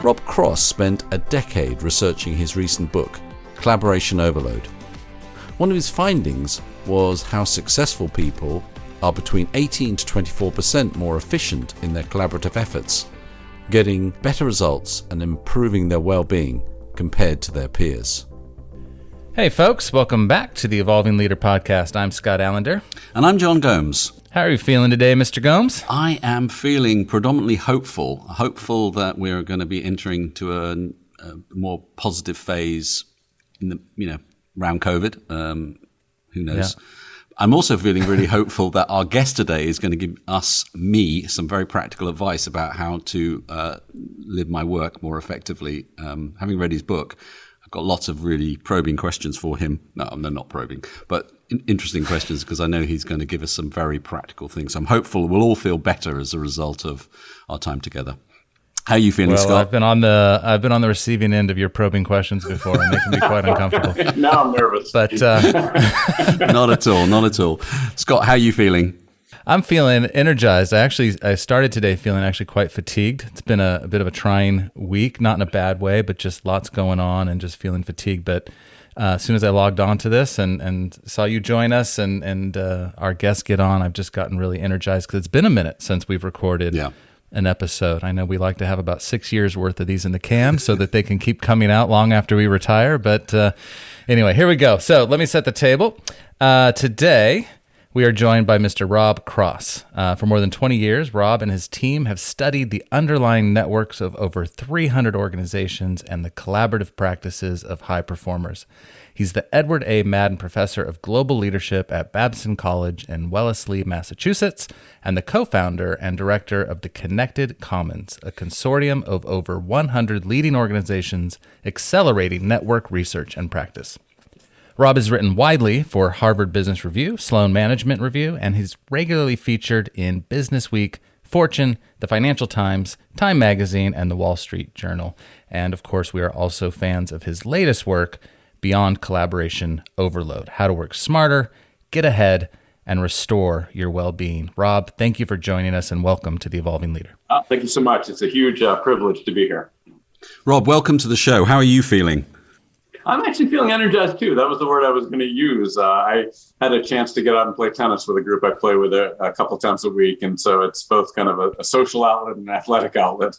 Rob Cross spent a decade researching his recent book, Collaboration Overload. One of his findings was how successful people are between 18 to 24% more efficient in their collaborative efforts, getting better results and improving their well-being compared to their peers. Hey folks, welcome back to the Evolving Leader Podcast. I'm Scott Allender. And I'm John Gomes. How are you feeling today, Mr. Gomes? I am feeling predominantly hopeful that we're going to be entering to a more positive phase in the, around COVID. Who knows? Yeah. I'm also feeling really hopeful that our guest today is going to give me, some very practical advice about how to live my work more effectively. Having read his book, I've got lots of really probing questions for him. No, they're not probing, but interesting questions because I know he's going to give us some very practical things. So I'm hopeful we'll all feel better as a result of our time together. How are you feeling, Scott? I've been on the receiving end of your probing questions before, and they can be quite uncomfortable. Now I'm nervous. But not at all. Scott, how are you feeling? I'm feeling energized. I started today feeling actually quite fatigued. It's been a bit of a trying week, not in a bad way, but just lots going on and just feeling fatigued. But as soon as I logged on to this and saw you join us and our guests get on, I've just gotten really energized because it's been a minute since we've recorded an episode. I know we like to have about 6 years worth of these in the can so that they can keep coming out long after we retire. But anyway, here we go. So let me set the table. Today, we are joined by Mr. Rob Cross. For more than 20 years, Rob and his team have studied the underlying networks of over 300 organizations and the collaborative practices of high performers. He's the Edward A. Madden Professor of Global Leadership at Babson College in Wellesley, Massachusetts, and the co-founder and director of the Connected Commons, a consortium of over 100 leading organizations accelerating network research and practice. Rob has written widely for Harvard Business Review, Sloan Management Review, and he's regularly featured in Business Week, Fortune, the Financial Times, Time Magazine, and the Wall Street Journal. And of course, we are also fans of his latest work, Beyond Collaboration Overload, How to Work Smarter, Get Ahead, and Restore Your Well-Being. Rob, thank you for joining us and welcome to the Evolving Leader. Thank you so much. It's a huge privilege to be here. Rob, welcome to the show. How are you feeling? I'm actually feeling energized too. That was the word I was going to use. I had a chance to get out and play tennis with a group I play with a couple times a week. And so it's both kind of a social outlet and an athletic outlet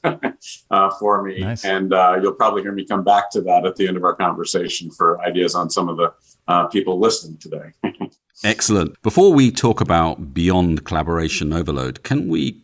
for me. Nice. And you'll probably hear me come back to that at the end of our conversation for ideas on some of the people listening today. Excellent. Before we talk about Beyond Collaboration Overload, can we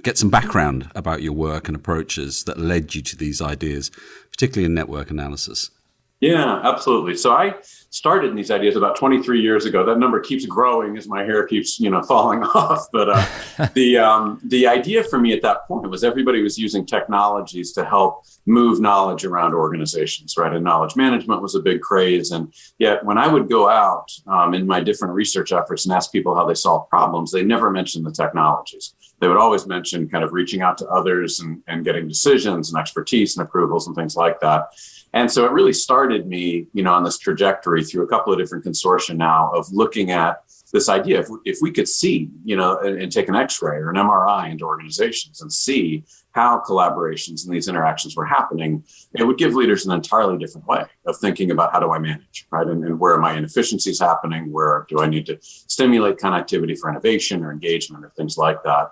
get some background about your work and approaches that led you to these ideas, particularly in network analysis? Yeah, absolutely. So I started in these ideas about 23 years ago. That number keeps growing as my hair keeps, falling off. But the idea for me at that point was everybody was using technologies to help move knowledge around organizations, right? And knowledge management was a big craze. And yet when I would go out in my different research efforts and ask people how they solve problems, they never mentioned the technologies. They would always mention kind of reaching out to others and getting decisions and expertise and approvals and things like that. And so it really started me, on this trajectory through a couple of different consortia now of looking at this idea. If we could see, and take an X-ray or an MRI into organizations and see how collaborations and these interactions were happening, it would give leaders an entirely different way of thinking about how do I manage, right? And where are my inefficiencies happening? Where do I need to stimulate connectivity for innovation or engagement or things like that?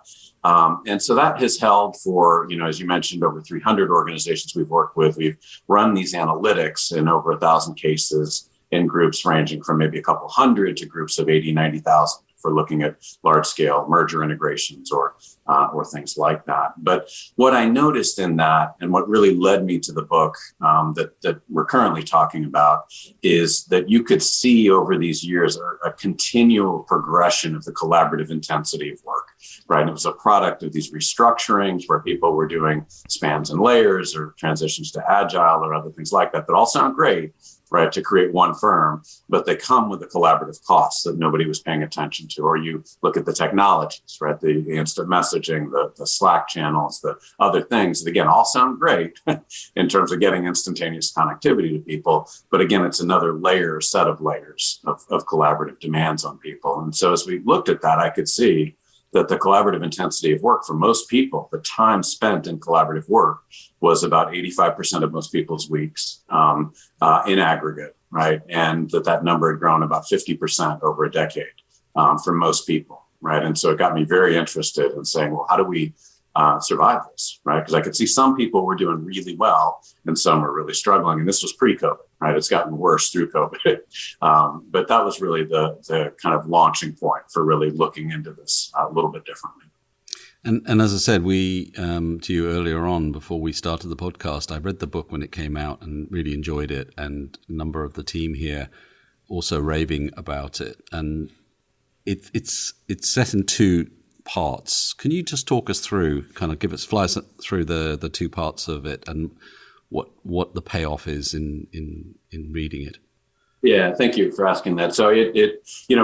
And so that has held for, as you mentioned, over 300 organizations we've worked with. We've run these analytics in over 1,000 cases in groups ranging from maybe a couple hundred to groups of 80, 90,000 for looking at large scale merger integrations or things like that. But what I noticed in that and what really led me to the book that we're currently talking about is that you could see over these years a continual progression of the collaborative intensity of work, right? And it was a product of these restructurings where people were doing spans and layers or transitions to agile or other things like that all sound great, right, to create one firm, but they come with the collaborative costs that nobody was paying attention to. Or you look at the technologies, right, the instant messaging, the Slack channels, the other things that, again, all sound great in terms of getting instantaneous connectivity to people. But again, it's another set of layers of collaborative demands on people. And so as we looked at that, I could see that the collaborative intensity of work for most people, the time spent in collaborative work was about 85% of most people's weeks in aggregate, right? And that number had grown about 50% over a decade for most people, right? And so it got me very interested in saying, well, how do we survive this, right? Because I could see some people were doing really well and some were really struggling. And this was pre-COVID, right? It's gotten worse through COVID. But that was really the kind of launching point for really looking into this a little bit differently. And as I said, we to you earlier on before we started the podcast, I read the book when it came out and really enjoyed it. And a number of the team here also raving about it. And it's set in two parts. Can you just talk us through, fly us through the two parts of it and what the payoff is in reading it? Yeah, thank you for asking that. So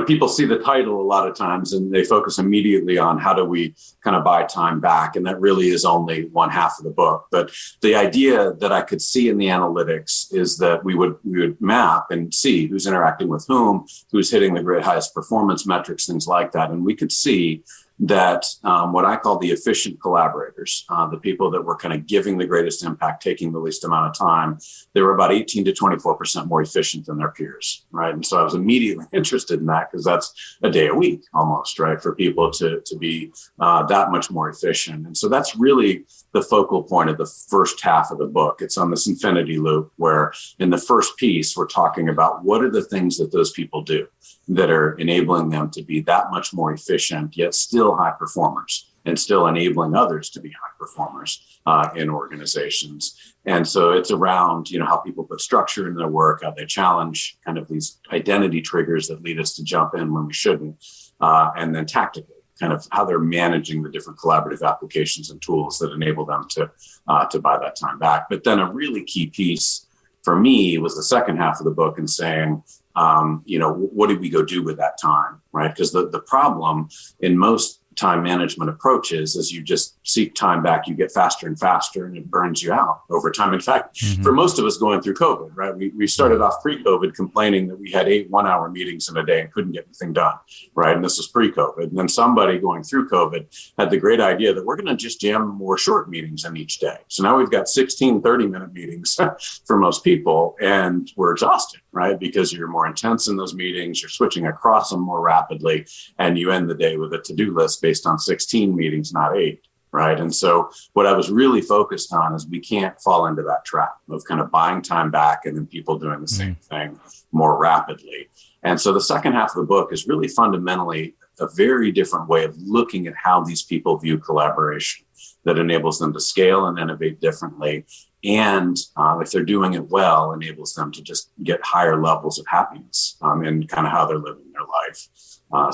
people see the title a lot of times and they focus immediately on how do we kind of buy time back. And that really is only one half of the book. But the idea that I could see in the analytics is that we would map and see who's interacting with whom, who's hitting the great highest performance metrics, things like that. And we could see that what I call the efficient collaborators, the people that were kind of giving the greatest impact, taking the least amount of time, they were about 18 to 24% more efficient than their peers, right? And so I was immediately interested in that because that's a day a week almost, right? For people to be that much more efficient. And so that's really the focal point of the first half of the book. It's on this infinity loop where in the first piece, we're talking about what are the things that those people do that are enabling them to be that much more efficient, yet still high performers and still enabling others to be high performers in organizations. And so it's around, how people put structure in their work, how they challenge kind of these identity triggers that lead us to jump in when we shouldn't, and then tactically, kind of how they're managing the different collaborative applications and tools that enable them to buy that time back. But then a really key piece for me was the second half of the book and saying, what did we go do with that time, right? Because the problem in most time management approaches is you just seek time back, you get faster and faster, and it burns you out over time. In fact, for most of us going through COVID, right? We started off pre-COVID complaining that we had 8 one-hour meetings in a day and couldn't get anything done, right? And this was pre-COVID. And then somebody going through COVID had the great idea that we're going to just jam more short meetings in each day. So now we've got 16 30-minute meetings for most people, and we're exhausted, right? Because you're more intense in those meetings, you're switching across them more rapidly, and you end the day with a to-do list based on 16 meetings, not 8, right? And so what I was really focused on is we can't fall into that trap of kind of buying time back and then people doing the same thing more rapidly. And so the second half of the book is really fundamentally a very different way of looking at how these people view collaboration that enables them to scale and innovate differently. And if they're doing it well, enables them to just get higher levels of happiness in kind of how they're living their life.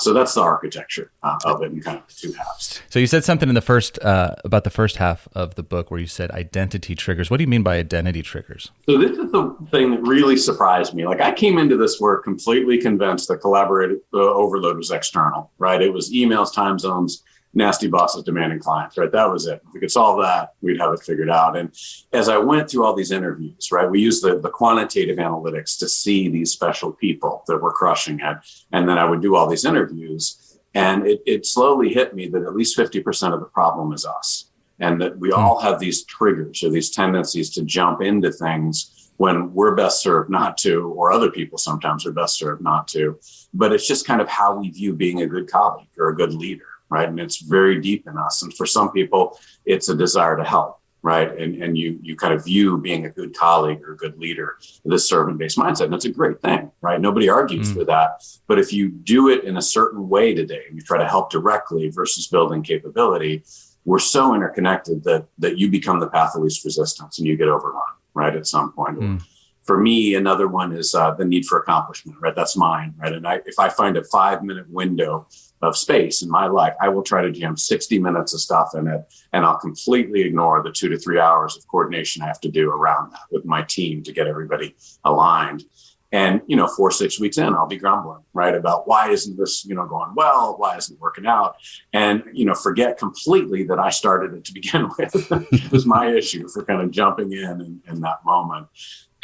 So that's the architecture of it in kind of two halves. So you said something in the first about the first half of the book where you said identity triggers. What do you mean by identity triggers? So this is the thing that really surprised me. Like I came into this work completely convinced that collaborative overload was external, right? It was emails, time zones, nasty bosses, demanding clients, right? That was it. If we could solve that, we'd have it figured out. And as I went through all these interviews, right, we used the quantitative analytics to see these special people that were crushing it. And then I would do all these interviews. And it slowly hit me that at least 50% of the problem is us. And that we all have these triggers or these tendencies to jump into things when we're best served not to, or other people sometimes are best served not to. But it's just kind of how we view being a good colleague or a good leader. Right. And it's very deep in us. And for some people, it's a desire to help. Right. And you kind of view being a good colleague or a good leader, this servant-based mindset. And it's a great thing. Right. Nobody argues with that. But if you do it in a certain way today, and you try to help directly versus building capability, we're so interconnected that you become the path of least resistance and you get overrun. Right. At some point. For me, another one is the need for accomplishment. Right. That's mine. Right. And if I find a 5-minute window of space in my life, I will try to jam 60 minutes of stuff in it, and I'll completely ignore the 2 to 3 hours of coordination I have to do around that with my team to get everybody aligned. And, 4-6 weeks in, I'll be grumbling, right, about why isn't this, going well? Why isn't it working out? And, forget completely that I started it to begin with. It was my issue for kind of jumping in that moment.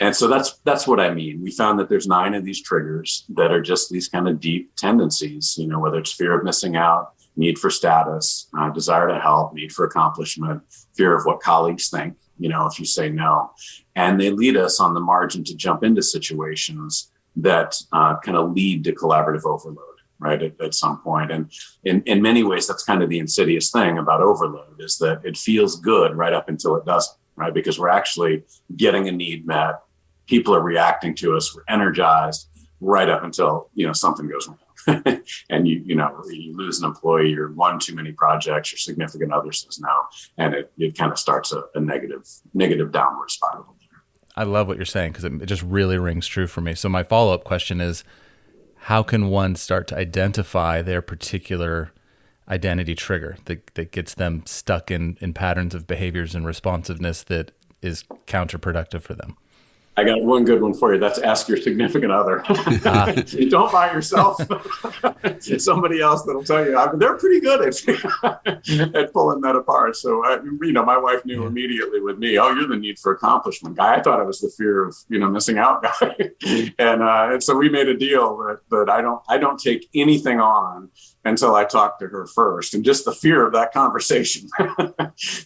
And so that's what I mean. We found that there's 9 of these triggers that are just these kind of deep tendencies, whether it's fear of missing out, need for status, desire to help, need for accomplishment, fear of what colleagues think, if you say no. And they lead us on the margin to jump into situations that kind of lead to collaborative overload, right, at some point. And in many ways, that's kind of the insidious thing about overload, is that it feels good right up until it doesn't, right? Because we're actually getting a need met. People are reacting to us. We're energized right up until, something goes wrong. And you lose an employee, or one too many projects, your significant other says no, and it kind of starts a negative downward spiral. I love what you're saying, because it just really rings true for me. So my follow-up question is, how can one start to identify their particular identity trigger that gets them stuck in patterns of behaviors and responsiveness that is counterproductive for them? I got one good one for you. That's ask your significant other. Don't by yourself. Somebody else that'll tell you. They're pretty good at pulling that apart. So, my wife knew immediately with me, oh, you're the need for accomplishment guy. I thought I was the fear of, missing out guy. And so we made a deal that I don't take anything on until I talk to her first. And just the fear of that conversation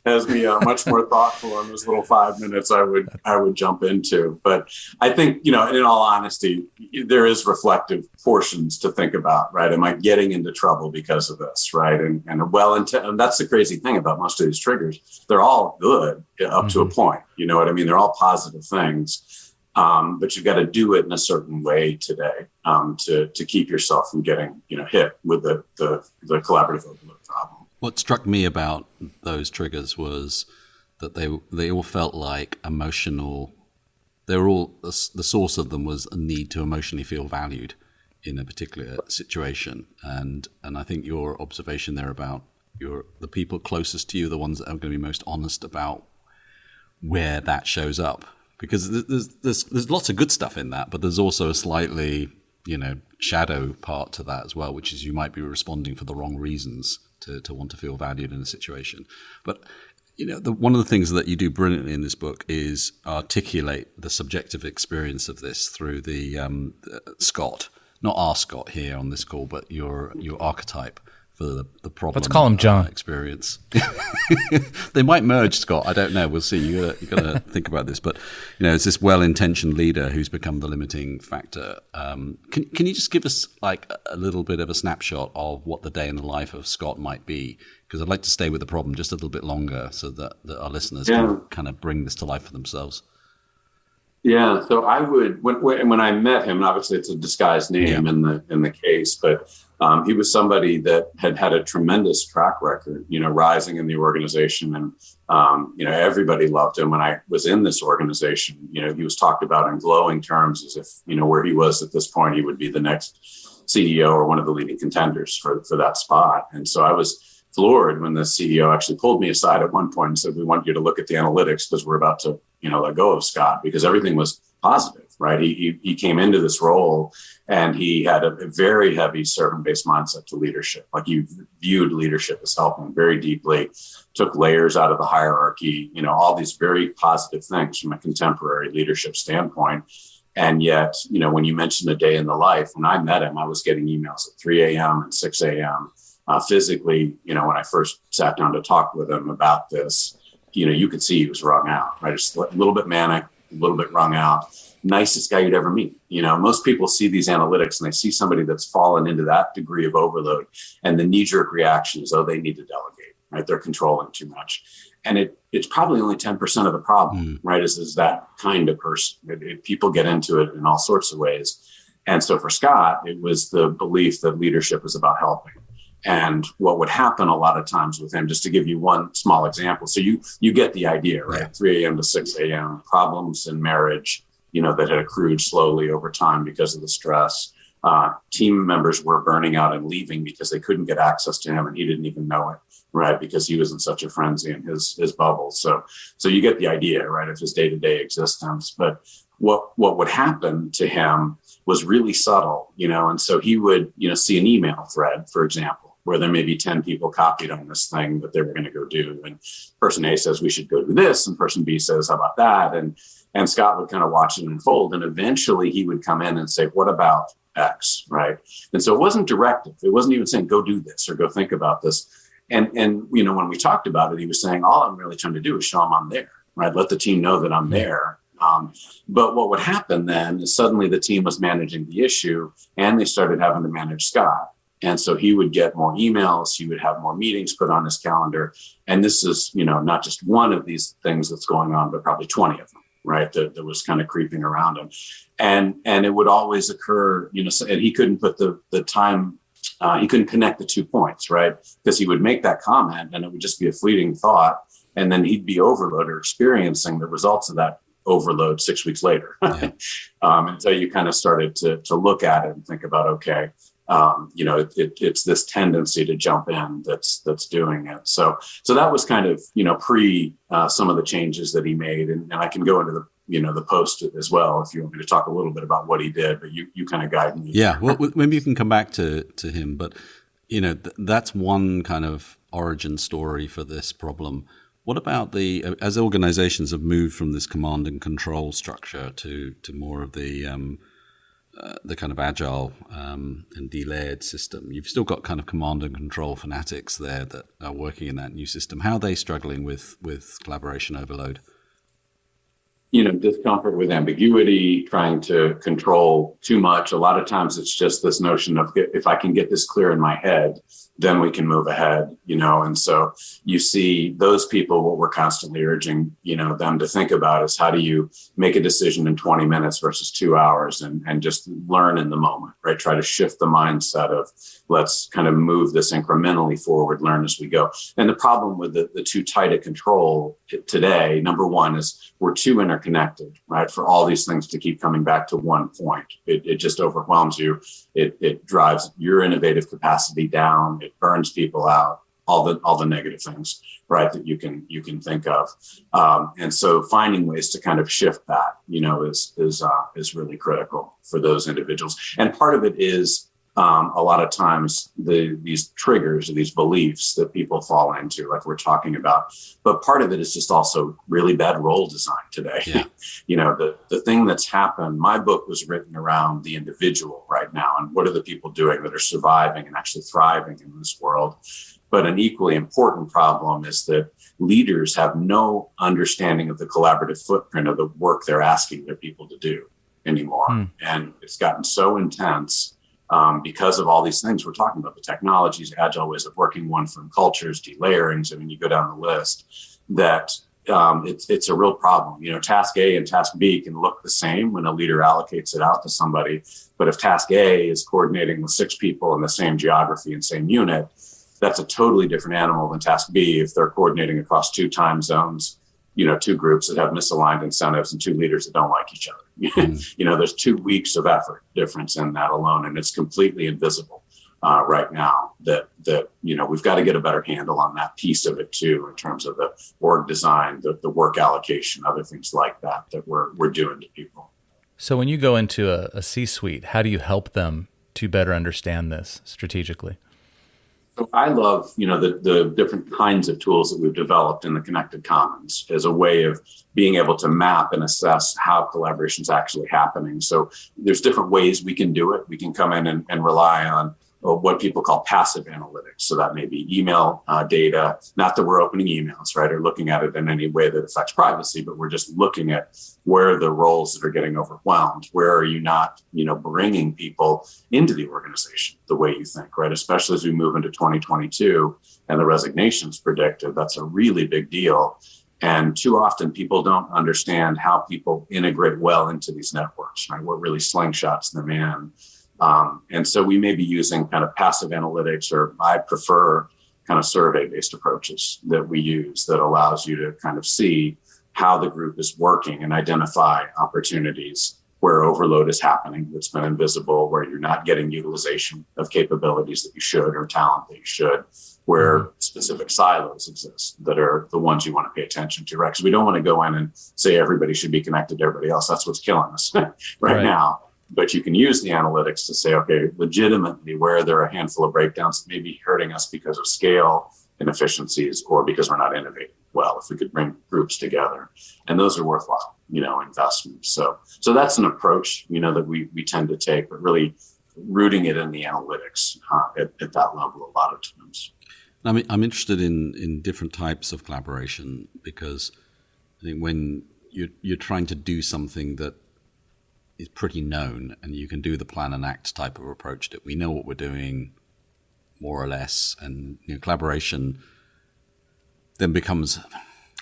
has me much more thoughtful in those little 5 minutes I would jump into. But I think, in all honesty, there is reflective portions to think about, right? Am I getting into trouble because of this, right? And that's the crazy thing about most of these triggers. They're all good up to a point. You know what I mean? They're all positive things. But you've got to do it in a certain way today to keep yourself from getting hit with the collaborative overload problem. What struck me about those triggers was that they all felt like emotional. They were all, the source of them was a need to emotionally feel valued in a particular situation, and I think your observation there about the people closest to you, the ones that are going to be most honest about where that shows up. Because there's lots of good stuff in that, but there's also a slightly, shadow part to that as well, which is you might be responding for the wrong reasons to want to feel valued in a situation. But, one of the things that you do brilliantly in this book is articulate the subjective experience of this through the Scott, not our Scott here on this call, but your archetype for the problem. Let's call him John. Experience. They might merge, Scott. I don't know. We'll see. You got to think about this. But it's this well-intentioned leader who's become the limiting factor. Can you just give us like a little bit of a snapshot of what the day in the life of Scott might be? Because I'd like to stay with the problem just a little bit longer, so that our listeners can kind of bring this to life for themselves. Yeah. So I would when I met him, and obviously it's a disguised name in the case, but he was somebody that had a tremendous track record, rising in the organization, and everybody loved him. When I was in this organization, he was talked about in glowing terms as if where he was at this point, he would be the next CEO or one of the leading contenders for that spot. And so I was floored when the CEO actually pulled me aside at one point and said, "We want you to look at the analytics because we're about to let go of Scott," because everything was positive, right? He came into this role and he had a very heavy servant-based mindset to leadership. Like, he viewed leadership as helping very deeply, took layers out of the hierarchy, all these very positive things from a contemporary leadership standpoint. And yet, when you mentioned a day in the life, when I met him, I was getting emails at 3 a.m. and 6 a.m. Physically, when I first sat down to talk with him about this, you could see he was wrung out, right? Just a little bit manic, a little bit wrung out. Nicest guy you'd ever meet. Most people see these analytics and they see somebody that's fallen into that degree of overload, and the knee-jerk reaction is, oh, they need to delegate, right? They're controlling too much. And it's probably only 10% of the problem, right? Is that kind of person. People get into it in all sorts of ways. And so for Scott, it was the belief that leadership is about helping. And what would happen a lot of times with him, just to give you one small example. So you get the idea, right? Yeah. 3 a.m. to 6 a.m., problems in marriage, that had accrued slowly over time because of the stress. Team members were burning out and leaving because they couldn't get access to him, and he didn't even know it, right? Because he was in such a frenzy in his bubble. So you get the idea, right, of his day-to-day existence. But what would happen to him was really subtle, and so he would, see an email thread, for example, where there may be 10 people copied on this thing that they were going to go do. And person A says, we should go do this. And person B says, how about that? And Scott would kind of watch it unfold. And eventually he would come in and say, what about X, right? And so it wasn't directive. It wasn't even saying, go do this or go think about this. And when we talked about it, he was saying, all I'm really trying to do is show them I'm there, right? Let the team know that I'm there. But what would happen then is suddenly the team was managing the issue and they started having to manage Scott. And so he would get more emails, he would have more meetings put on his calendar. And this is, not just one of these things that's going on, but probably 20 of them, right? That was kind of creeping around him. And it would always occur, and he couldn't put the time, he couldn't connect the 2 points, right? Because he would make that comment and it would just be a fleeting thought. And then he'd be overloaded or experiencing the results of that overload 6 weeks later. Yeah. Until you kind of started to look at it and think about, okay, it's this tendency to jump in that's doing it. So that was kind of, pre some of the changes that he made. And I can go into the post as well, if you want me to talk a little bit about what he did, but you kind of guide me. Yeah. Well, maybe you can come back to him, but that's one kind of origin story for this problem. What about as organizations have moved from this command and control structure to more of the kind of agile and delayered system? You've still got kind of command and control fanatics there that are working in that new system. How are they struggling with collaboration overload? Discomfort with ambiguity, trying to control too much. A lot of times it's just this notion of, if I can get this clear in my head, then we can move ahead, and so you see those people, what we're constantly urging, them to think about is, how do you make a decision in 20 minutes versus 2 hours and just learn in the moment, right? Try to shift the mindset of, let's kind of move this incrementally forward, learn as we go. And the problem with the too tight a control today, number one, is we're too interconnected, right? For all these things to keep coming back to one point, it just overwhelms you. It drives your innovative capacity down. It burns people out. All the negative things, right, that you can think of. And so finding ways to kind of shift that, is really critical for those individuals. And part of it is, a lot of times these triggers or these beliefs that people fall into, like we're talking about, but part of it is just also really bad role design today. Yeah. The thing that's happened, my book was written around the individual right now. And what are the people doing that are surviving and actually thriving in this world? But an equally important problem is that leaders have no understanding of the collaborative footprint of the work they're asking their people to do anymore. And it's gotten so intense because of all these things we're talking about, the technologies, agile ways of working, one from cultures, delayerings. I mean, you go down the list, that it's a real problem. Task A and task B can look the same when a leader allocates it out to somebody. But if task A is coordinating with 6 people in the same geography and same unit, that's a totally different animal than task B if they're coordinating across 2 time zones, 2 groups that have misaligned incentives and 2 leaders that don't like each other. There's 2 weeks of effort difference in that alone, and it's completely invisible right now. That we've got to get a better handle on that piece of it too, in terms of the org design, the work allocation, other things like that we're doing to people. So when you go into a C-suite, how do you help them to better understand this strategically? So I love, the different kinds of tools that we've developed in the Connected Commons as a way of being able to map and assess how collaboration is actually happening. So there's different ways we can do it. We can come in and rely on what people call passive analytics. So that may be email data, not that we're opening emails, right, or looking at it in any way that affects privacy, but we're just looking at where are the roles that are getting overwhelmed, where are you not, bringing people into the organization the way you think, right? Especially as we move into 2022 and the resignations predicted, that's a really big deal. And too often people don't understand how people integrate well into these networks, right? What really slingshots them in. And so we may be using kind of passive analytics, or I prefer kind of survey-based approaches that we use that allows you to kind of see how the group is working and identify opportunities where overload is happening that's been invisible, where you're not getting utilization of capabilities that you should or talent that you should, where specific silos exist that are the ones you want to pay attention to, right? Because we don't want to go in and say everybody should be connected to everybody else. That's what's killing us right now. But you can use the analytics to say, okay, legitimately, where there are a handful of breakdowns that may be hurting us because of scale inefficiencies or because we're not innovating well, if we could bring groups together. And those are worthwhile, investments. So that's an approach, that we tend to take, but really rooting it in the analytics at that level a lot of times. I'm interested in different types of collaboration, because I think when you're trying to do something that is pretty known, and you can do the plan and act type of approach that we know what we're doing more or less, and collaboration then becomes,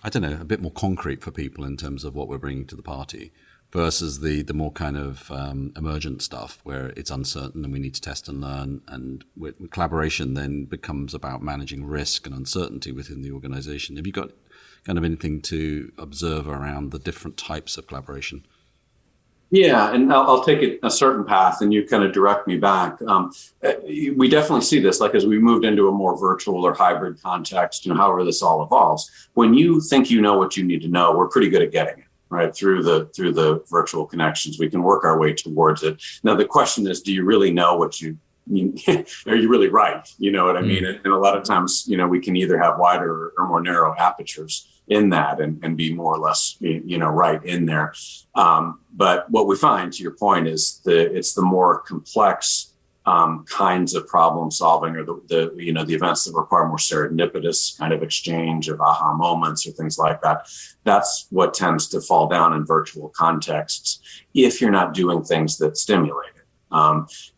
I don't know, a bit more concrete for people in terms of what we're bringing to the party, versus the more kind of emergent stuff where it's uncertain and we need to test and learn. And with collaboration then becomes about managing risk and uncertainty within the organization. Have you got kind of anything to observe around the different types of collaboration? Yeah, and I'll take it a certain path, and you kind of direct me back. We definitely see this, like as we moved into a more virtual or hybrid context, however this all evolves. When you think you know what you need to know, we're pretty good at getting it, right? Through the virtual connections, we can work our way towards it. Now, the question is, do you really know what you mean? Are you really right? You know what I mean? And a lot of times, we can either have wider or more narrow apertures in that and be more or less, right in there. But what we find, to your point, is it's the more complex kinds of problem solving, or the events that require more serendipitous kind of exchange of aha moments or things like that. That's what tends to fall down in virtual contexts if you're not doing things that stimulate it.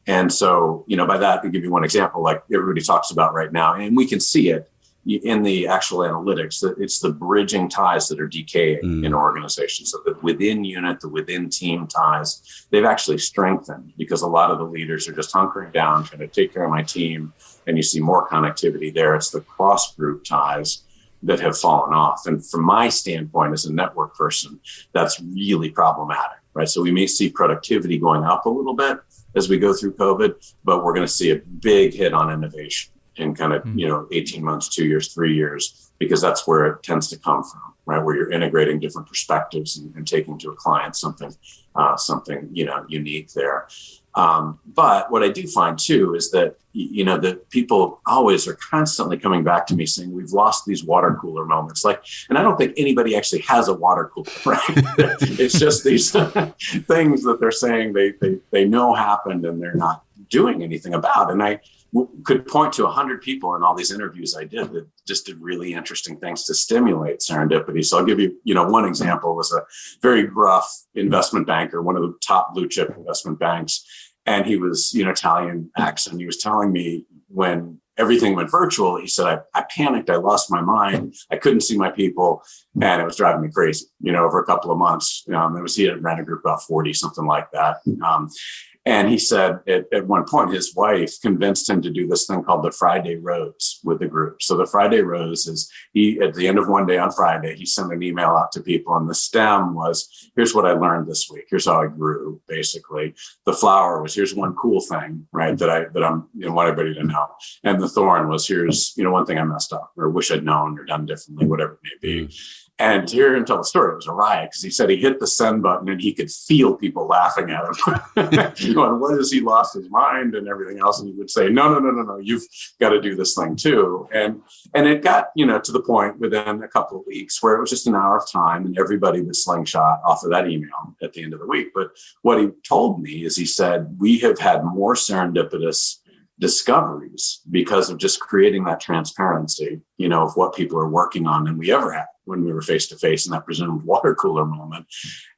And so, by that, to give you one example, like everybody talks about right now, and we can see it in the actual analytics, that it's the bridging ties that are decaying in organizations. So the within unit, the within team ties, they've actually strengthened, because a lot of the leaders are just hunkering down, trying to take care of my team, and you see more connectivity there. It's the cross group ties that have fallen off. And from my standpoint as a network person, that's really problematic, right? So we may see productivity going up a little bit as we go through COVID, but we're going to see a big hit on innovation in kind of, 18 months, 2 years, 3 years, because that's where it tends to come from, right? Where you're integrating different perspectives and taking to a client something, unique there. But what I do find too is that, that people always are constantly coming back to me saying, we've lost these water cooler moments. And I don't think anybody actually has a water cooler, right? It's just these things that they're saying they know happened and they're not doing anything about. And I could point to 100 people in all these interviews I did that just did really interesting things to stimulate serendipity. So I'll give you, one example was a very gruff investment banker, one of the top blue chip investment banks. And he was, Italian accent. He was telling me when everything went virtual, he said, I panicked. I lost my mind. I couldn't see my people. And it was driving me crazy, over a couple of months. He had ran a group about 40, something like that. And he said at one point, his wife convinced him to do this thing called the Friday Rose with the group. So the Friday Rose is at the end of one day on Friday, he sent an email out to people. And the stem was, here's what I learned this week. Here's how I grew, basically. The flower was, here's one cool thing, right, that I'm want everybody to know. And the thorn was, here's, one thing I messed up or wish I'd known or done differently, whatever it may be. And to hear him tell the story, it was a riot, because he said he hit the send button and he could feel people laughing at him. Going, what has he lost his mind and everything else? And he would say, no, you've got to do this thing too. And it got, to the point within a couple of weeks where it was just an hour of time and everybody would slingshot off of that email at the end of the week. But what he told me is, he said, we have had more serendipitous discoveries because of just creating that transparency, of what people are working on than we ever had when we were face to face in that presumed water cooler moment.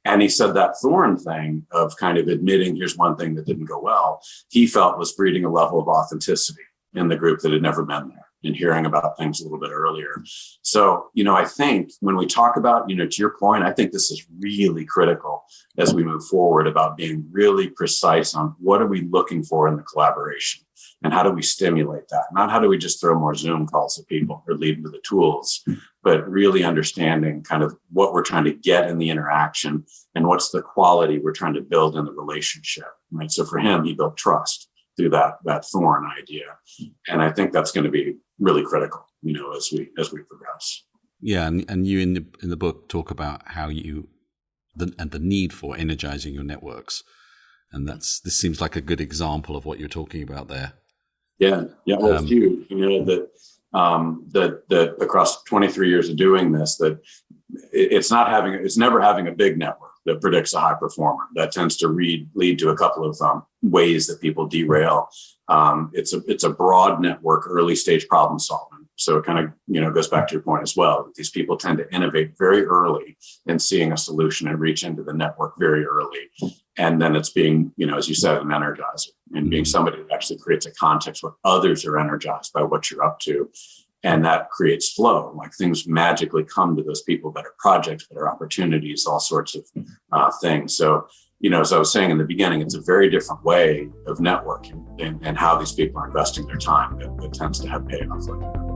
And he said that thorn thing of kind of admitting, here's one thing that didn't go well, he felt was breeding a level of authenticity in the group that had never been there, and hearing about things a little bit earlier. So, I think when we talk about, to your point, I think this is really critical as we move forward about being really precise on what are we looking for in the collaboration. And how do we stimulate that? Not how do we just throw more Zoom calls at people or lead with the tools, but really understanding kind of what we're trying to get in the interaction and what's the quality we're trying to build in the relationship, right? So for him, he built trust through that thorn idea. And I think that's going to be really critical, as we progress. Yeah. And you in the book talk about how the need for energizing your networks. And this seems like a good example of what you're talking about there. Yeah. Well, it's huge. That across 23 years of doing this, that it's never having a big network that predicts a high performer. That tends to lead to a couple of ways that people derail. It's a broad network, early stage problem solving. So it kind of, goes back to your point as well. These people tend to innovate very early in seeing a solution and reach into the network very early. And then it's being, as you said, an energizer and being somebody that actually creates a context where others are energized by what you're up to. And that creates flow, like things magically come to those people, better projects, better opportunities, all sorts of things. So, as I was saying in the beginning, it's a very different way of networking and how these people are investing their time that tends to have payoff like that.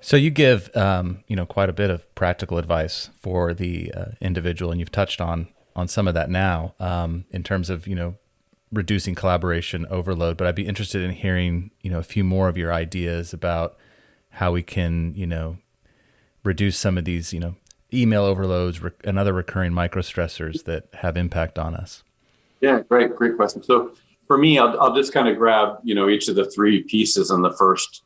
So you give, quite a bit of practical advice for the individual, and you've touched on some of that now in terms of, reducing collaboration overload. But I'd be interested in hearing, a few more of your ideas about how we can, reduce some of these, email overloads and other recurring micro stressors that have impact on us. Yeah, great question. So for me, I'll just kind of grab, each of the three pieces in the first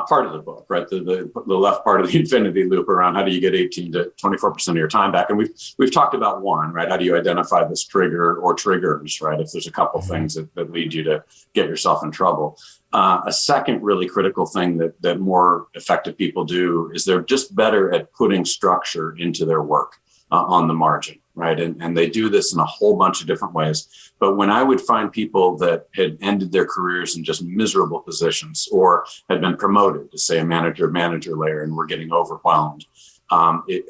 part of the book, right? The left part of the infinity loop around how do you get 18 to 24% of your time back. And we've talked about one, right? How do you identify this trigger or triggers, right? If there's a couple things that lead you to get yourself in trouble. A second really critical thing that more effective people do is they're just better at putting structure into their work on the margin, right? And they do this in a whole bunch of different ways. But when I would find people that had ended their careers in just miserable positions or had been promoted to, say, a manager layer and were getting overwhelmed,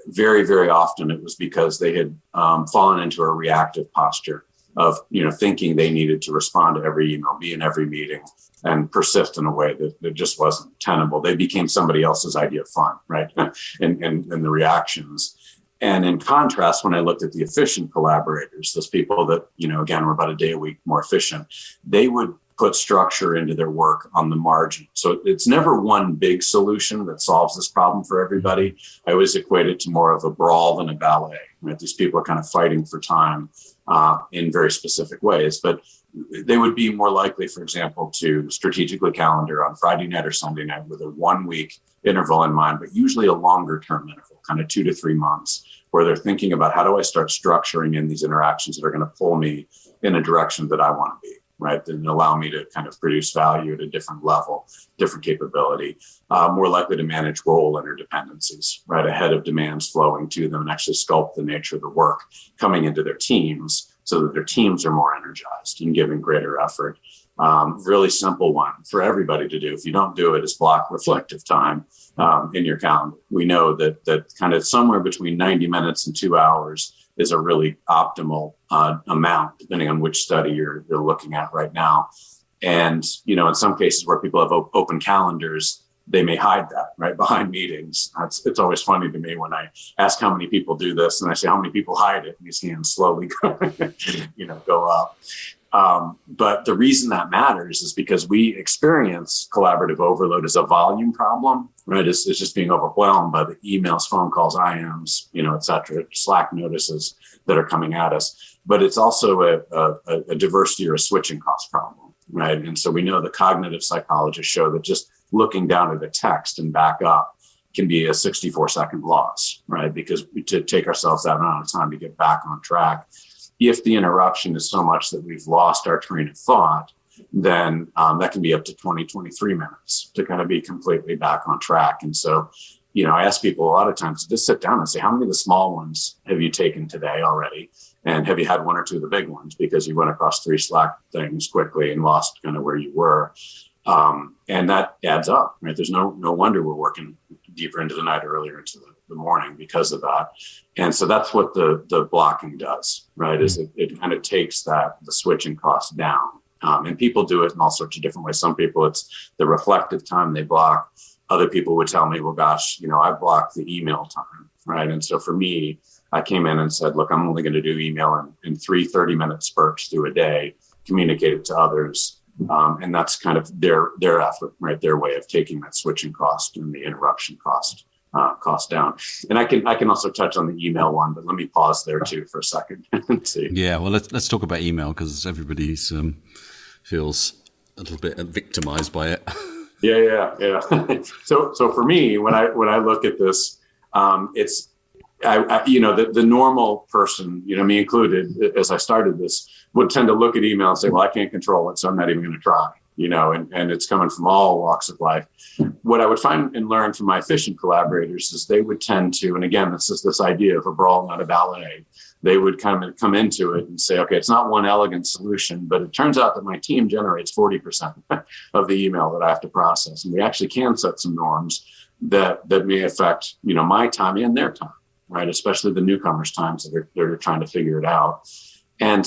very, very often it was because they had fallen into a reactive posture of, thinking they needed to respond to every email, be in every meeting, and persist in a way that just wasn't tenable. They became somebody else's idea of fun, right? and the reactions. And in contrast, when I looked at the efficient collaborators, those people that, again, were about a day a week more efficient, they would put structure into their work on the margin. So it's never one big solution that solves this problem for everybody. I always equate it to more of a brawl than a ballet, right? These people are kind of fighting for time in very specific ways, but they would be more likely, for example, to strategically calendar on Friday night or Sunday night with a 1 week interval in mind, but usually a longer term interval, kind of 2 to 3 months, where they're thinking about how do I start structuring in these interactions that are going to pull me in a direction that I want to be, right? And allow me to kind of produce value at a different level, different capability, more likely to manage role interdependencies, right? Ahead of demands flowing to them and actually sculpt the nature of the work coming into their teams so that their teams are more energized and giving greater effort. Really simple one for everybody to do. If you don't do it, is block reflective time in your calendar. We know that kind of somewhere between 90 minutes and 2 hours is a really optimal amount, depending on which study you're looking at right now. And, in some cases where people have open calendars, they may hide that right behind meetings. It's always funny to me when I ask how many people do this and I say, how many people hide it? And these hands slowly go up. But the reason that matters is because we experience collaborative overload as a volume problem, right? It's just being overwhelmed by the emails, phone calls, IMs, et cetera, Slack notices that are coming at us. But it's also a diversity or a switching cost problem, right? And so we know the cognitive psychologists show that just looking down at a text and back up can be a 64-second loss, right? Because to take ourselves that amount of time to get back on track, if the interruption is so much that we've lost our train of thought, then that can be up to 20, 23 minutes to kind of be completely back on track. And so, I ask people a lot of times to just sit down and say, how many of the small ones have you taken today already? And have you had one or two of the big ones because you went across 3 Slack things quickly and lost kind of where you were? And that adds up, right? There's no wonder we're working deeper into the night, earlier into the morning because of that. And so that's what the blocking does, right? Is it kind of takes the switching cost down. And people do it in all sorts of different ways. Some people, it's the reflective time they block. Other people would tell me, well, gosh, I blocked the email time, right? And so for me, I came in and said, look, I'm only going to do email in 3 30-minute spurts through a day, communicate it to others. And that's kind of their effort, right? Their way of taking that switching cost and the interruption cost down. And I can also touch on the email one, but let me pause there too for a second and see. Yeah, well, let's talk about email because everybody's feels little bit victimized by it. Yeah. So for me, when I look at this, it's the normal person, me included, as I started this, would tend to look at email and say, well, I can't control it, so I'm not even going to try. And it's coming from all walks of life. What I would find and learn from my efficient collaborators is they would tend to, and again, this is this idea of a brawl, not a ballet. They would kind of come into it and say, okay, it's not one elegant solution, but it turns out that my team generates 40% of the email that I have to process. And we actually can set some norms that may affect, my time and their time, right? Especially the newcomers' times that they're trying to figure it out. And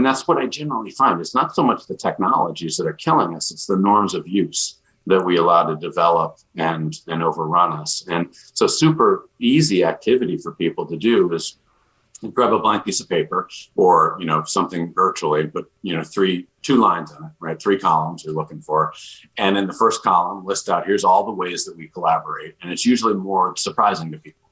that's what I generally find. It's not so much the technologies that are killing us, it's the norms of use that we allow to develop and overrun us. And so super easy activity for people to do is grab a blank piece of paper or, something virtually, but, 2 lines in it, right? 3 columns you're looking for. And in the first column, list out, here's all the ways that we collaborate. And it's usually more surprising to people.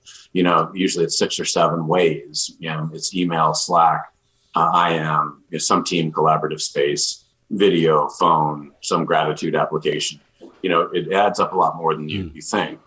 Usually it's 6 or 7 ways. It's email, Slack, IM, some team collaborative space, video, phone, some gratitude application. It adds up a lot more than you think.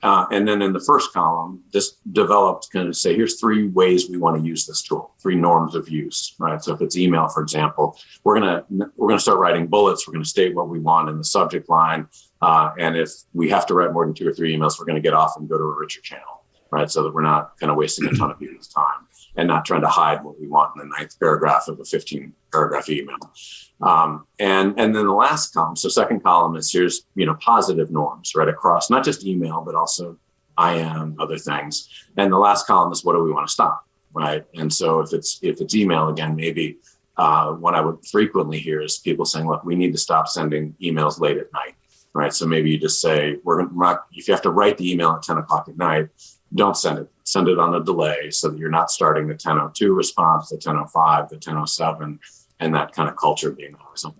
And then in the first column, this developed kind of say, here's 3 ways we want to use this tool, 3 norms of use, right? So if it's email, for example, we're gonna start writing bullets. We're going to state what we want in the subject line. And if we have to write more than 2 or 3 emails, we're going to get off and go to a richer channel, right? So that we're not kind of wasting a ton of people's time and not trying to hide what we want in the 9th paragraph of a 15-paragraph email. And then the last column, so second column is here's, positive norms right across, not just email, but also IM, other things. And the last column is what do we want to stop, right? And so if it's email, again, maybe what I would frequently hear is people saying, look, we need to stop sending emails late at night, right? So maybe you just say, if you have to write the email at 10 o'clock at night, don't send it. Send it on a delay so that you're not starting the 10:02 response, the 10:05, the 10:07, and that kind of culture being awesome.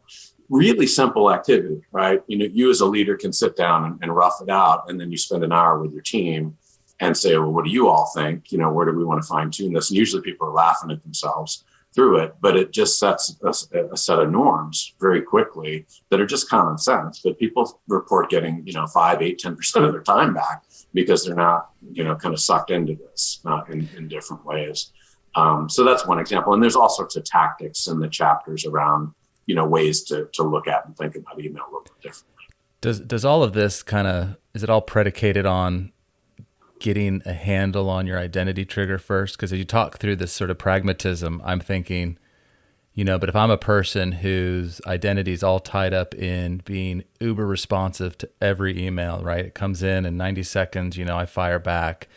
Really simple activity, right? You as a leader can sit down and rough it out, and then you spend an hour with your team and say, well, what do you all think? Where do we want to fine tune this? And usually people are laughing at themselves through it, but it just sets a set of norms very quickly that are just common sense. But people report getting, 5, 8, 10% of their time back because they're not, kind of sucked into this in different ways. So that's one example. And there's all sorts of tactics in the chapters around, ways to look at and think about email a little bit differently. Does all of this is it all predicated on getting a handle on your identity trigger first? Because as you talk through this sort of pragmatism, I'm thinking, but if I'm a person whose identity is all tied up in being uber responsive to every email, right? It comes in 90 seconds, I fire back.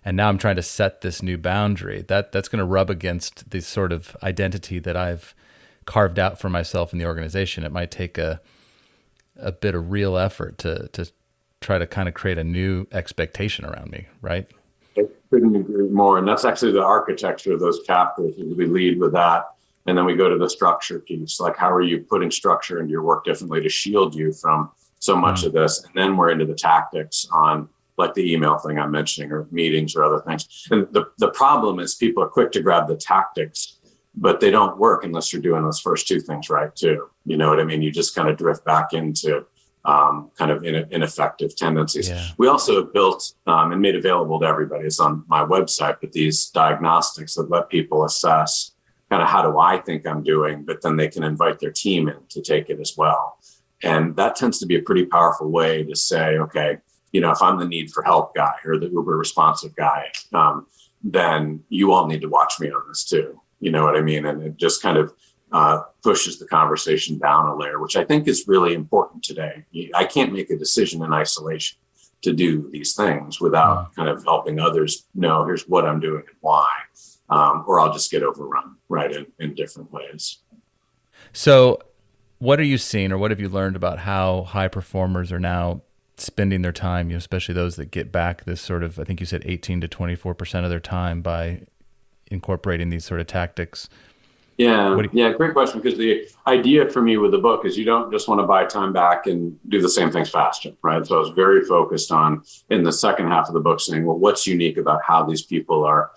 And now I'm trying to set this new boundary. That's going to rub against the sort of identity that I've carved out for myself in the organization. It might take a bit of real effort to try to kind of create a new expectation around me, right? I couldn't agree more. And that's actually the architecture of those chapters. We lead with that. And then we go to the structure piece. Like, how are you putting structure into your work differently to shield you from so much of this? And then we're into the tactics on like the email thing I'm mentioning or meetings or other things. And the problem is people are quick to grab the tactics, but they don't work unless you're doing those first 2 things right too. You know what I mean? You just kind of drift back into kind of ineffective tendencies. Yeah. We also built and made available to everybody, it's on my website, but these diagnostics that let people assess kind of how do I think I'm doing, but then they can invite their team in to take it as well. And that tends to be a pretty powerful way to say, okay, if I'm the need for help guy or the uber responsive guy, then you all need to watch me on this too. You know what I mean? And it just kind of pushes the conversation down a layer, which I think is really important today. I can't make a decision in isolation to do these things without kind of helping others know, here's what I'm doing and why, or I'll just get overrun, right, in different ways. So what are you seeing or what have you learned about how high performers are now spending their time, especially those that get back this sort of, I think you said 18 to 24% of their time by incorporating these sort of tactics? Yeah, great question. Because the idea for me with the book is you don't just want to buy time back and do the same things faster, right? So I was very focused on, in the second half of the book, saying, well, what's unique about how these people are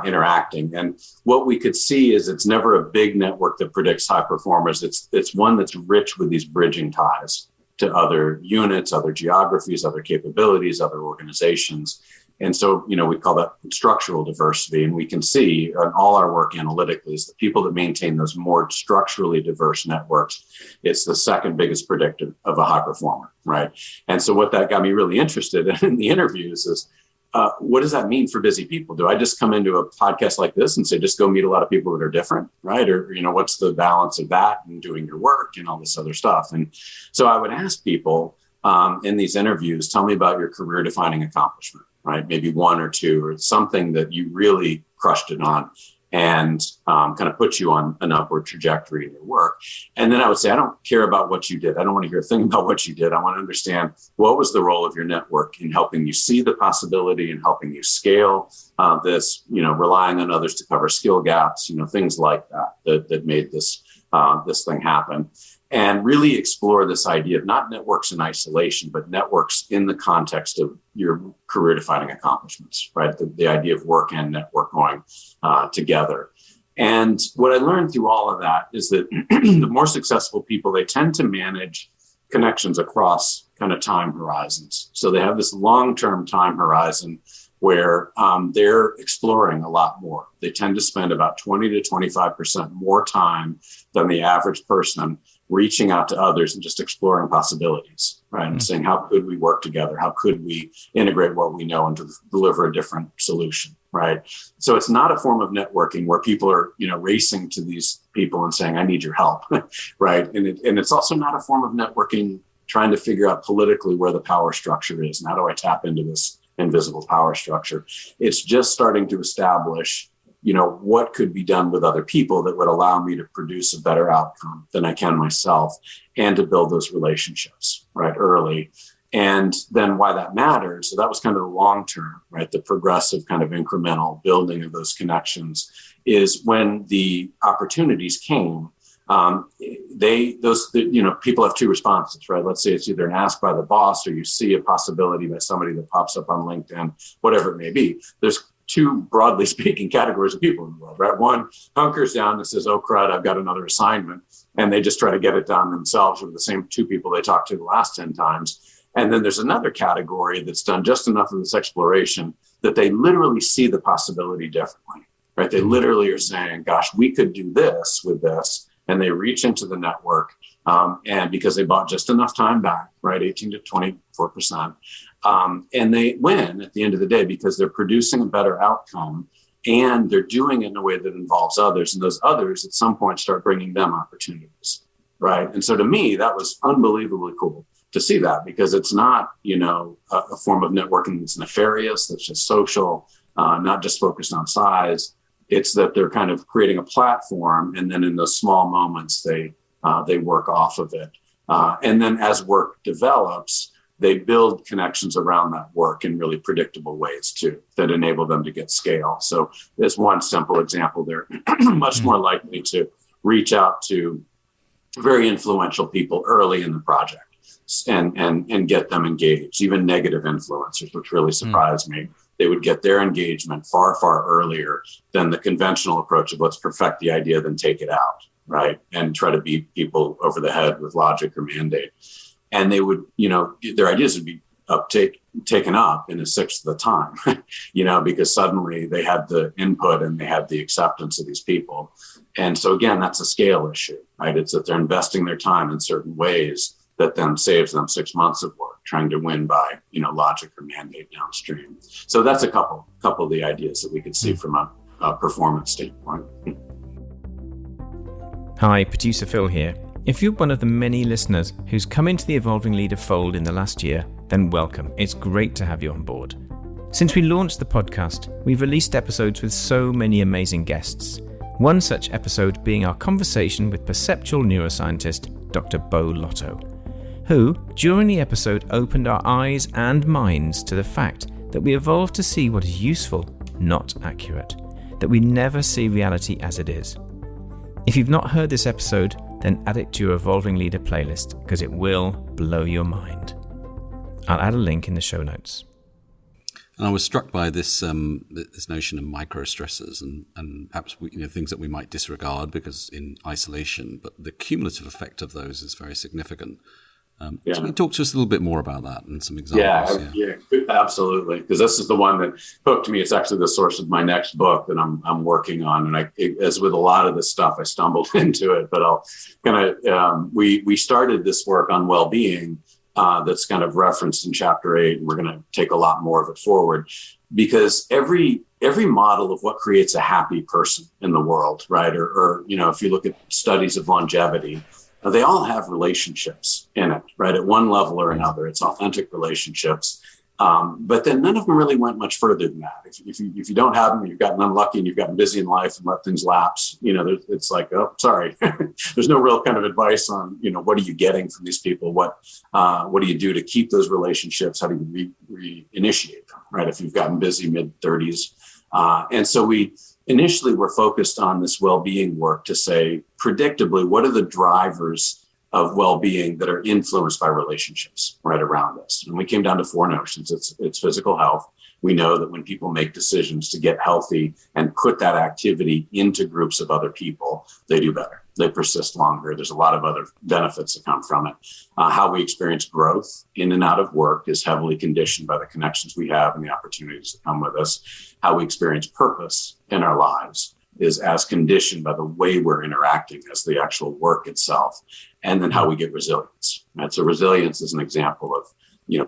interacting? And what we could see is it's never a big network that predicts high performers. It's one that's rich with these bridging ties to other units, other geographies, other capabilities, other organizations. And so, we call that structural diversity. And we can see in all our work analytically is the people that maintain those more structurally diverse networks, it's the second biggest predictor of a high performer, right? And so what that got me really interested in the interviews is, what does that mean for busy people? Do I just come into a podcast like this and say, just go meet a lot of people that are different, right? Or, what's the balance of that and doing your work and all this other stuff? And so I would ask people in these interviews, tell me about your career defining accomplishment, right? Maybe one or two, or something that you really crushed it on and kind of put you on an upward trajectory in your work. And then I would say, I don't care about what you did. I don't want to hear a thing about what you did. I want to understand what was the role of your network in helping you see the possibility and helping you scale this, relying on others to cover skill gaps, things like that made this thing happen. And really explore this idea of not networks in isolation, but networks in the context of your career-defining accomplishments, right? The idea of work and network going together. And what I learned through all of that is that the more successful people, they tend to manage connections across kind of time horizons. So they have this long-term time horizon where they're exploring a lot more. They tend to spend about 20 to 25% more time than the average person reaching out to others and just exploring possibilities, right? And saying, how could we work together? How could we integrate what we know and to deliver a different solution, right? So it's not a form of networking where people are, racing to these people and saying, I need your help, right? And it's also not a form of networking trying to figure out politically where the power structure is and how do I tap into this invisible power structure. It's just starting to establish what could be done with other people that would allow me to produce a better outcome than I can myself and to build those relationships, right, early. And then why that mattered. So that was kind of the long term, right, the progressive kind of incremental building of those connections is when the opportunities came, people have two responses, right? Let's say it's either an ask by the boss or you see a possibility by somebody that pops up on LinkedIn, whatever it may be. There's two, broadly speaking, categories of people in the world, right? One hunkers down and says, oh, crud, I've got another assignment. And they just try to get it done themselves with the same two people they talked to the last 10 times. And then there's another category that's done just enough of this exploration that they literally see the possibility differently, right? They literally are saying, gosh, we could do this with this. And they reach into the network. And because they bought just enough time back, right? 18 to 24%. And they win at the end of the day because they're producing a better outcome and they're doing it in a way that involves others. And those others at some point start bringing them opportunities, right? And so to me, that was unbelievably cool to see that because it's not, a form of networking that's nefarious, that's just social, not just focused on size. It's that they're kind of creating a platform, and then in those small moments, they work off of it. And then as work develops, they build connections around that work in really predictable ways too, that enable them to get scale. So there's one simple example. They're much more likely to reach out to very influential people early in the project and get them engaged, even negative influencers, which really surprised me. They would get their engagement far, far earlier than the conventional approach of let's perfect the idea, then take it out, right? And try to beat people over the head with logic or mandate. And they would, their ideas would be taken up in a sixth of the time, because suddenly they had the input and they had the acceptance of these people. And so again, that's a scale issue, right? It's that they're investing their time in certain ways that then saves them 6 months of work trying to win by, logic or mandate downstream. So that's a couple of the ideas that we could see from a performance standpoint. Hi, producer Phil here. If you're one of the many listeners who's come into the Evolving Leader fold in the last year, then welcome. It's great to have you on board. Since we launched the podcast, we've released episodes with so many amazing guests. One such episode being our conversation with perceptual neuroscientist Dr. Bo Lotto, who, during the episode, opened our eyes and minds to the fact that we evolve to see what is useful, not accurate, that we never see reality as it is. If you've not heard this episode, then add it to your Evolving Leader playlist because it will blow your mind. I'll add a link in the show notes. And I was struck by this this notion of micro stressors and perhaps things that we might disregard because in isolation, but the cumulative effect of those is very significant. Can you talk to us a little bit more about that and some examples? Yeah, absolutely. Because this is the one that hooked me. It's actually the source of my next book that I'm working on. And as with a lot of this stuff, I stumbled into it. But I'll we started this work on well-being that's kind of referenced in chapter 8, and we're going to take a lot more of it forward. Because every model of what creates a happy person in the world, right? Or if you look at studies of longevity, they all have relationships in it, right? At one level or another, it's authentic relationships. But then none of them really went much further than that. If you don't have them, you've gotten unlucky and you've gotten busy in life and let things lapse, it's like, oh, sorry. There's no real kind of advice on, what are you getting from these people? What do you do to keep those relationships? How do you reinitiate them, right? If you've gotten busy mid-30s. And so we initially were focused on this well-being work to say, predictably, what are the drivers of well-being that are influenced by relationships right around us? And we came down to 4 notions. It's physical health. We know that when people make decisions to get healthy and put that activity into groups of other people, they do better. They persist longer. There's a lot of other benefits that come from it. How we experience growth in and out of work is heavily conditioned by the connections we have and the opportunities that come with us. How we experience purpose in our lives is as conditioned by the way we're interacting as the actual work itself. And then how we get resilience. Right? So resilience is an example of,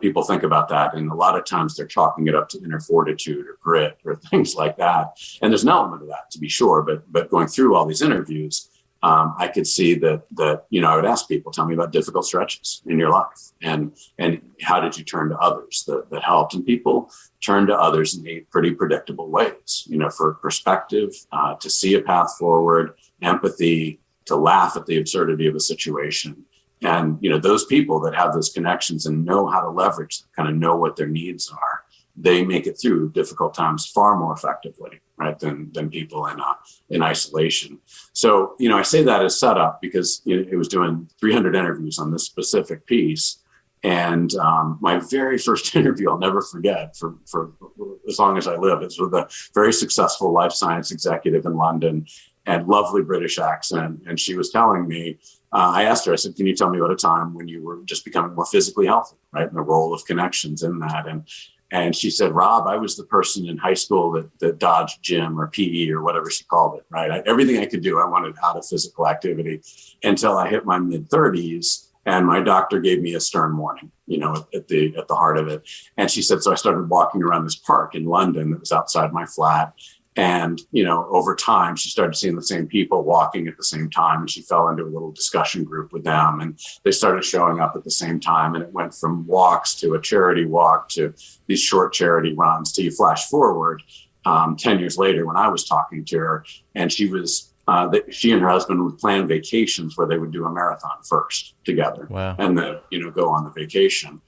people think about that, and a lot of times they're chalking it up to inner fortitude or grit or things like that. And there's an element of that, to be sure, but going through all these interviews, I could see that I would ask people, tell me about difficult stretches in your life, and how did you turn to others that helped? And people turn to others in 8 pretty predictable ways, for perspective, to see a path forward, empathy, to laugh at the absurdity of a situation. And, those people that have those connections and know how to leverage them, kind of know what their needs are, they make it through difficult times far more effectively, right, than people in isolation. So, I say that as setup because it was doing 300 interviews on this specific piece. And my very first interview, I'll never forget for as long as I live, it's with a very successful life science executive in London and lovely British accent. And she was telling me, I asked her, I said, can you tell me about a time when you were just becoming more physically healthy, right? And the role of connections in that. And she said, Rob, I was the person in high school that dodged gym or PE or whatever she called it, right? Everything I could do, I wanted out of physical activity until I hit my mid-30s. And my doctor gave me a stern warning, at the heart of it. And she said, so I started walking around this park in London that was outside my flat. And, over time, she started seeing the same people walking at the same time. And she fell into a little discussion group with them. And they started showing up at the same time. And it went from walks to a charity walk to these short charity runs till you flash forward 10 years later when I was talking to her. And she and her husband would plan vacations where they would do a marathon first together. Wow. And then, go on the vacation.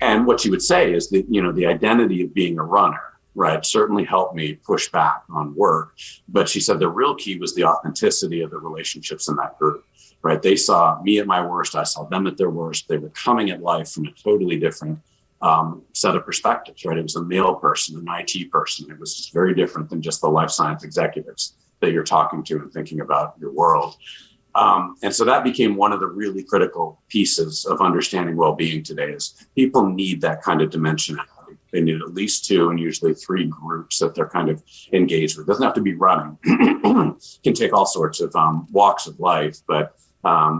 And what she would say is that, the identity of being a runner, right, certainly helped me push back on work. But she said the real key was the authenticity of the relationships in that group, right? They saw me at my worst. I saw them at their worst. They were coming at life from a totally different set of perspectives, right? It was a male person, an IT person. It was just very different than just the life science executives that you're talking to and thinking about your world. And so that became one of the really critical pieces of understanding well-being today is people need that kind of dimensionality. They need at least 2 and usually 3 groups that they're kind of engaged with. It doesn't have to be running. It can take all sorts of walks of life, but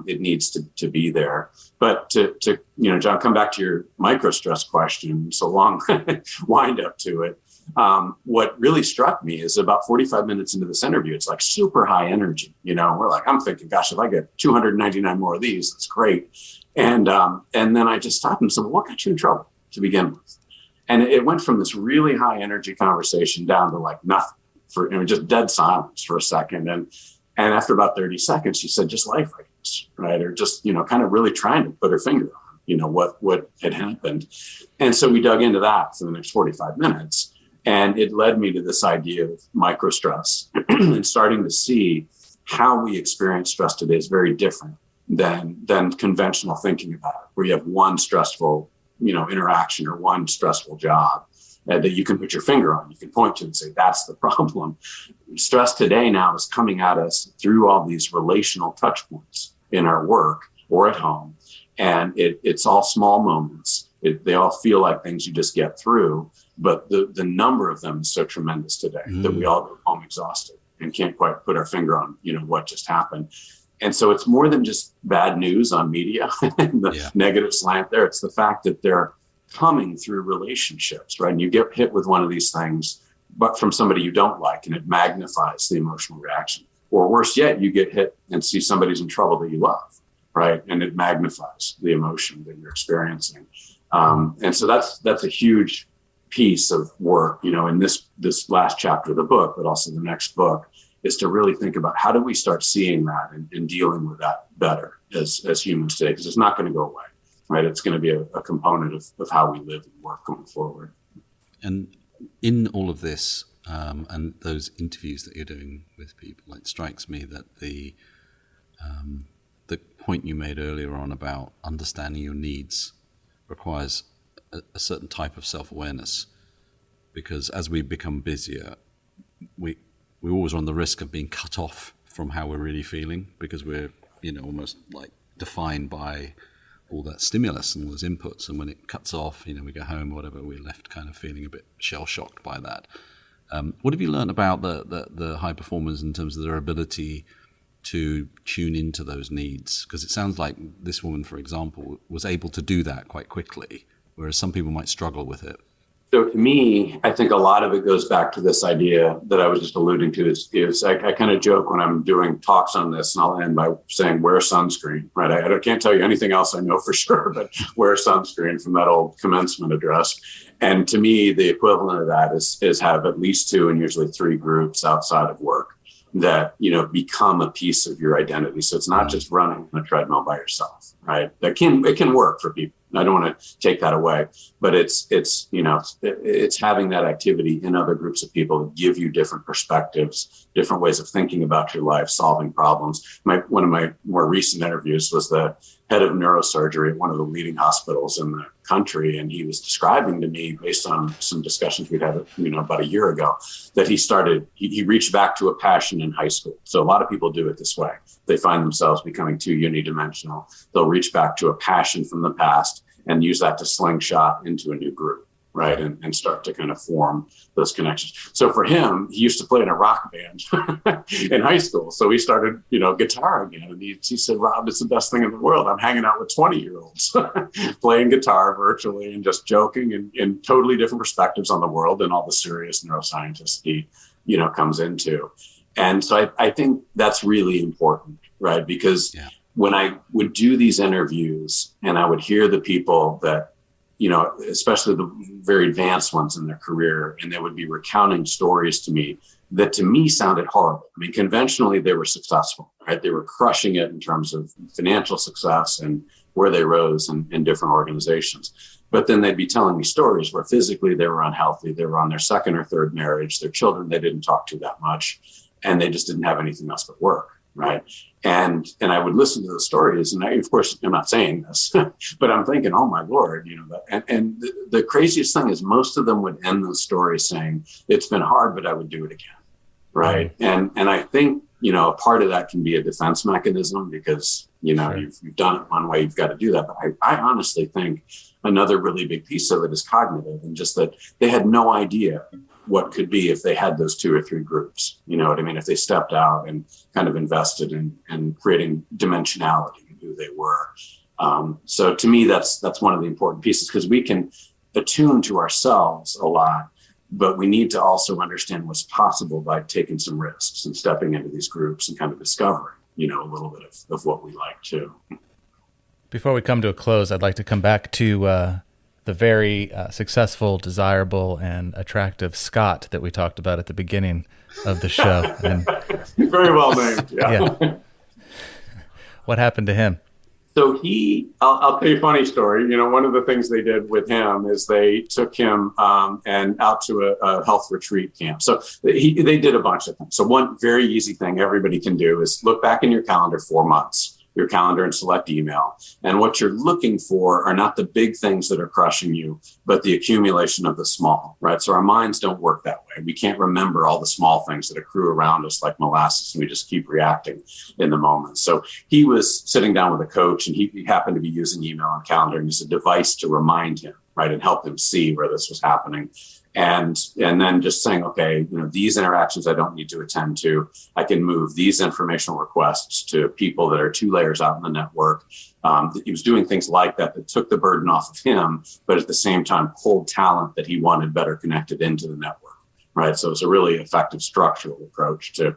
it needs to be there. But to John, come back to your micro-stress question, so long wind up to it. What really struck me is about 45 minutes into this interview, it's like super high energy. We're like, I'm thinking, gosh, if I get 299 more of these, that's great. And then I just stopped and said, well, what got you in trouble to begin with? And it went from this really high energy conversation down to like nothing for just dead silence for a second. And after about 30 seconds, she said, just life, I guess, right? Or just, kind of really trying to put her finger on, what had happened. And so we dug into that for the next 45 minutes. And it led me to this idea of microstress and starting to see how we experience stress today is very different than conventional thinking about it, where you have one stressful, interaction or one stressful job that you can put your finger on, you can point to and say, that's the problem. Stress today now is coming at us through all these relational touch points in our work or at home. And it's all small moments. They all feel like things you just get through, but the number of them is so tremendous today that we all go home exhausted and can't quite put our finger on, what just happened. And so it's more than just bad news on media and the negative slant there. It's the fact that they're coming through relationships, right? And you get hit with one of these things, but from somebody you don't like, and it magnifies the emotional reaction. Or worse yet, you get hit and see somebody's in trouble that you love, right? And it magnifies the emotion that you're experiencing. And so that's a huge piece of work, in this last chapter of the book, but also the next book, is to really think about how do we start seeing that and dealing with that better as humans today, because it's not going to go away, right? It's going to be a component of how we live and work going forward. And in all of this, and those interviews that you're doing with people, it strikes me that the point you made earlier on about understanding your needs requires a certain type of self-awareness, because as we become busier, we always run the risk of being cut off from how we're really feeling, because we're almost like defined by all that stimulus and all those inputs, and when it cuts off, we go home or whatever, we're left kind of feeling a bit shell-shocked by that. What have you learned about the high performers in terms of their ability to tune into those needs? Because it sounds like this woman, for example, was able to do that quite quickly, whereas some people might struggle with it. So to me, I think a lot of it goes back to this idea that I was just alluding to is I kind of joke when I'm doing talks on this, and I'll end by saying, wear sunscreen, right? I can't tell you anything else I know for sure, but wear sunscreen from that old commencement address. And to me, the equivalent of that is have at least 2 and usually 3 groups outside of work that, become a piece of your identity. So it's not just running on a treadmill by yourself, right? It can work for people. I don't want to take that away, but it's having that activity in other groups of people that give you different perspectives, different ways of thinking about your life, solving problems. One of my more recent interviews was the head of neurosurgery at one of the leading hospitals in the country. And he was describing to me, based on some discussions we'd had, about a year ago, that he reached back to a passion in high school. So a lot of people do it this way. They find themselves becoming too unidimensional. They'll reach back to a passion from the past and use that to slingshot into a new group, right? And start to kind of form those connections. So for him, he used to play in a rock band in high school. So he started, guitar again. And he said, Rob, it's the best thing in the world. I'm hanging out with 20-year-olds playing guitar virtually and just joking and totally different perspectives on the world and all the serious neuroscientists he, comes into. And so I think that's really important, right? Because when I would do these interviews and I would hear the people that, especially the very advanced ones in their career, and they would be recounting stories to me that to me sounded horrible. I mean, conventionally, they were successful, right? They were crushing it in terms of financial success and where they rose in different organizations. But then they'd be telling me stories where physically they were unhealthy. They were on their 2nd or 3rd marriage. Their children, they didn't talk to that much, and they just didn't have anything else but work, right? And I would listen to the stories, and of course, I'm not saying this, but I'm thinking, oh my Lord, and the craziest thing is most of them would end those stories saying, it's been hard, but I would do it again, right? And I think, a part of that can be a defense mechanism because, you've done it one way, you've got to do that. But I honestly think another really big piece of it is cognitive, and just that they had no idea what could be if they had those 2 or 3 groups, if they stepped out and kind of invested in creating dimensionality in who they were. So to me, that's one of the important pieces, because we can attune to ourselves a lot, but we need to also understand what's possible by taking some risks and stepping into these groups and kind of discovering, a little bit of what we like too. Before we come to a close, I'd like to come back to the very successful, desirable, and attractive Scott that we talked about at the beginning of the show. And very well named. Yeah. What happened to him? So I'll tell you a funny story. One of the things they did with him is they took him and out to a health retreat camp. So they did a bunch of things. So one very easy thing everybody can do is look back in your calendar 4 months, your calendar, and select email. And what you're looking for are not the big things that are crushing you, but the accumulation of the small, right? So our minds don't work that way. We can't remember all the small things that accrue around us like molasses, and we just keep reacting in the moment. So he was sitting down with a coach, and he happened to be using email and calendar, and it's a device to remind him, right, and help him see where this was happening. And then just saying, okay, these interactions I don't need to attend to. I can move these informational requests to people that are 2 layers out in the network. He was doing things like that took the burden off of him, but at the same time pulled talent that he wanted better connected into the network, right? So it's a really effective structural approach to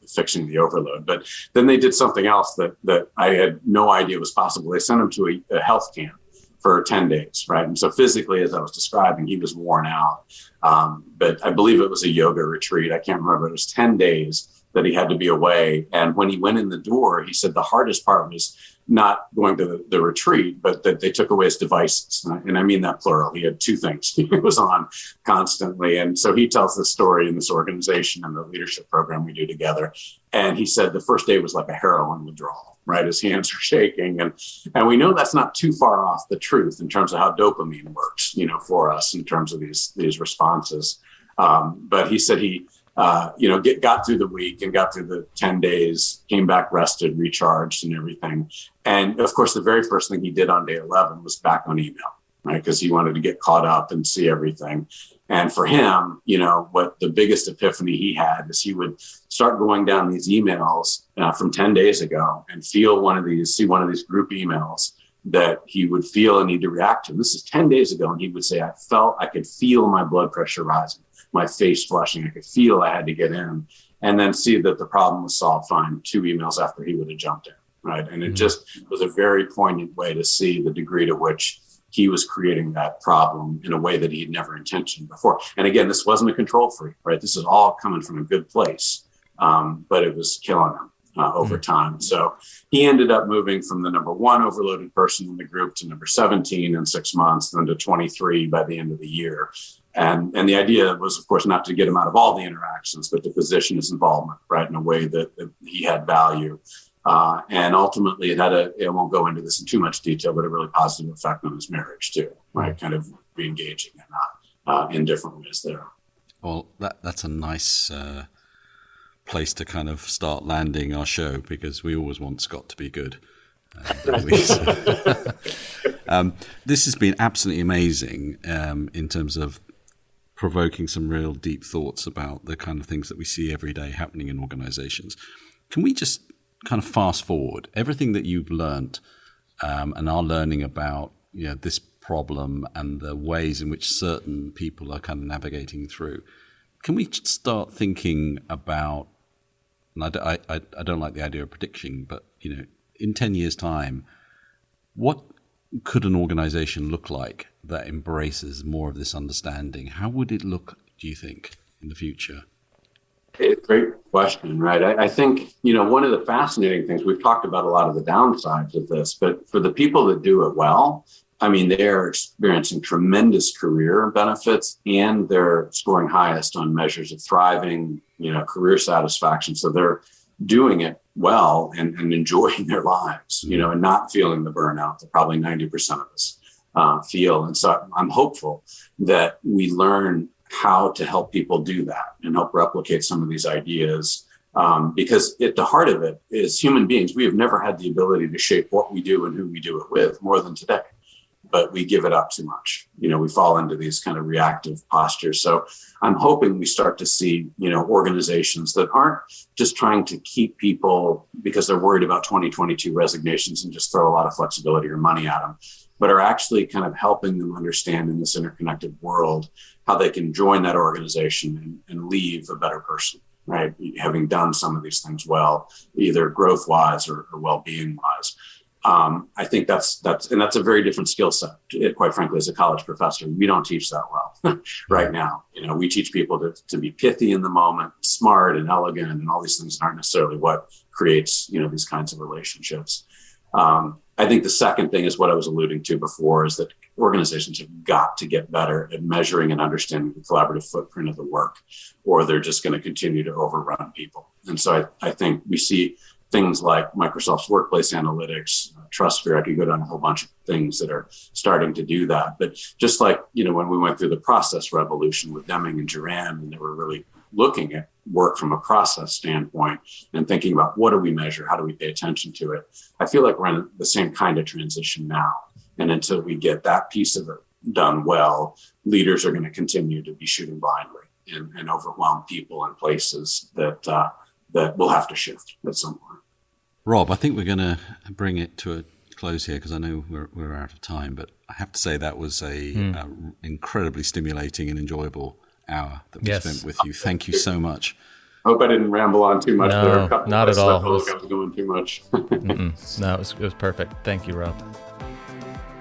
fixing the overload. But then they did something else that I had no idea was possible. They sent him to a health camp for 10 days, right? And so physically, as I was describing, he was worn out. But I believe it was a yoga retreat. I can't remember. It was 10 days that he had to be away. And when he went in the door, he said the hardest part was not going to the retreat, but that they took away his devices. And I mean that plural. He had 2 things he was on constantly. And so he tells this story in this organization and the leadership program we do together. And he said the first day was like a heroin withdrawal, right? His hands are shaking. And we know that's not too far off the truth in terms of how dopamine works, for us in terms of these responses. But he said he got through the week and got through the 10 days, came back rested, recharged and everything. And of course, the very first thing he did on day 11 was back on email, right? Because he wanted to get caught up and see everything. And for him, what the biggest epiphany he had is he would start going down these emails from 10 days ago and see one of these group emails that he would feel a need to react to. This is 10 days ago. And he would say, I could feel my blood pressure rising, my face flushing. I could feel I had to get in, and then see that the problem was solved fine 2 emails after he would have jumped in, right? And it just was a very poignant way to see the degree to which he was creating that problem in a way that he'd never intentioned before. And again, this wasn't a control freak, right? This is all coming from a good place, but it was killing him over time. So he ended up moving from the number 1 overloaded person in the group to number 17 in 6 months, then to 23 by the end of the year. And the idea was, of course, not to get him out of all the interactions, but to position his involvement, right, in a way that he had value. And ultimately, I won't go into this in too much detail, but a really positive effect on his marriage too, right? Kind of re-engaging and not in different ways there. Well, that's a nice place to kind of start landing our show, because we always want Scott to be good. This has been absolutely amazing in terms of provoking some real deep thoughts about the kind of things that we see every day happening in organizations. Can we just kind of fast forward everything that you've learned and are learning about this problem and the ways in which certain people are kind of navigating through? Can we start thinking about, and I don't like the idea of prediction, but in 10 years' time, what could an organization look like that embraces more of this understanding? How would it look, do you think, in the future? It's a great question, right? I think, one of the fascinating things, we've talked about a lot of the downsides of this, but for the people that do it well, I mean, they're experiencing tremendous career benefits, and they're scoring highest on measures of thriving, career satisfaction. So they're doing it well and enjoying their lives, and not feeling the burnout that probably 90% of us feel. And so I'm hopeful that we learn how to help people do that and help replicate some of these ideas. Because at the heart of it is human beings. We have never had the ability to shape what we do and who we do it with more than today, but we give it up too much. We fall into these kind of reactive postures. So I'm hoping we start to see, organizations that aren't just trying to keep people because they're worried about 2022 resignations and just throw a lot of flexibility or money at them, but are actually kind of helping them understand in this interconnected world how they can join that organization and leave a better person, right? Having done some of these things well, either growth-wise or well-being-wise. I think that's a very different skill set. Quite frankly, as a college professor, we don't teach that well right now. We teach people to be pithy in the moment, smart and elegant, and all these things aren't necessarily what creates, these kinds of relationships. I think the second thing is what I was alluding to before, is that organizations have got to get better at measuring and understanding the collaborative footprint of the work, or they're just going to continue to overrun people. And so I think we see things like Microsoft's workplace analytics, TrustSphere. I could go down a whole bunch of things that are starting to do that. But just like, when we went through the process revolution with Deming and Duran, and they were really looking at work from a process standpoint and thinking about what do we measure, how do we pay attention to it. I feel like we're in the same kind of transition now. And until we get that piece of it done well, leaders are going to continue to be shooting blindly and overwhelm people in places that will have to shift at some point. Rob, I think we're going to bring it to a close here because I know we're out of time, but I have to say that was a incredibly stimulating and enjoyable hour that we spent with you. Thank you so much. I hope I didn't ramble on too much. No, there are a couple not at all. I felt like I was going too much. No, it was perfect. Thank you, Rob.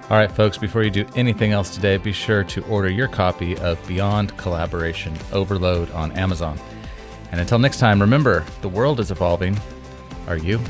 All right, folks, before you do anything else today, be sure to order your copy of Beyond Collaboration Overload on Amazon. And until next time, remember, the world is evolving. Are you?